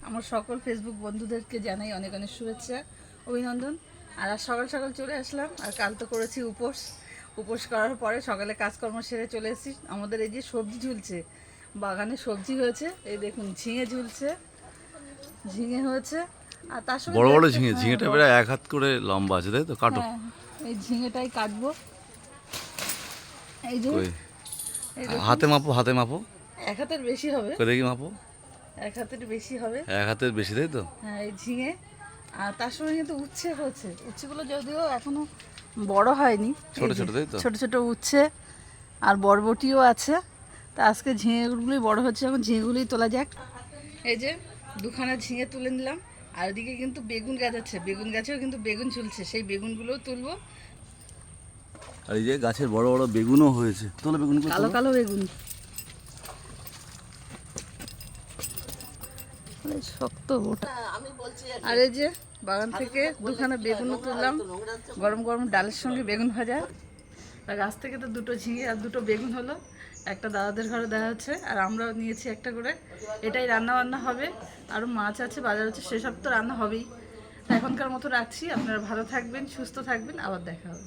আমার সকল ফেসবুক বন্ধুদেরকে জানাই অনেক অনেক শুভেচ্ছা, অভিনন্দন। আর আজ সকাল সকাল চলে আসলাম। আর কাল তো করেছি উপোস করার পরে সকালে কাজকর্ম সেরে চলে এসেছি। আমাদের এই যে সবজি ঝুলছে, বাগানে সবজি হয়েছে, এই দেখুন ঝিঙে ঝুলছে, ঝিঙে হয়েছে। আর তার সঙ্গে বড় বড় ঝিঙে, হ্যাঁ, ঝিঙেটা প্রায় 1 হাত করে লম্বা আছে, তাই তো? কাটো। হ্যাঁ, এই ঝিঙেটাই কাটবো। এই যে কই এই দেখুন, হাতে মাপো, হাতে মাপো। 1 হাতের বেশি হবে, কই দেখি মাপো। 1 হাতের বেশি হবে। 1 হাতের বেশি, তাই তো? হ্যাঁ, এই ঝিঙে। আর তার সঙ্গে কিন্তু উচ্ছে হচ্ছে, উচ্ছেগুলো যদিও এখনো বড় হয়নি, ছোট এই যে ছোট, তাই তো? ছোট ছোট উচ্ছে। আর বরবটিও আছে। তা আজকে ঝিঙেগুলোই বড় হচ্ছে, এখন ঝিঙেগুলোই তোলা যাক। এই যে 2খানা ঝিঙে তুলে নিলাম। আর এদিকে কিন্তু বেগুন গাছ আছে, বেগুন গাছেও কিন্তু বেগুন ঝুলছে, সেই বেগুনগুলোও তুলবো। আর এই যে গাছের বড় বড় বেগুনও হয়েছে, তোলো বেগুনগুলো। কালো কালো বেগুন, শক্ত ওটা। আর এই যে বাগান থেকে 2খানা বেগুনও তুললাম, গরম গরম ডালের সঙ্গে বেগুন ভাজা। আর গাছ থেকে তো 2টো ঝিঙে আর 2টো বেগুন হলো, একটা দাদাদের ঘরে দেওয়া হচ্ছে, আর আমরাও নিয়েছি একটা করে। এটাই রান্না বান্না হবে। আরও মাছ আছে, বাজার আছে, সেসব তো রান্না হবেই। তা এখনকার মতো রাখছি। আপনারা ভালো থাকবেন, সুস্থ থাকবেন, আবার দেখা হবে।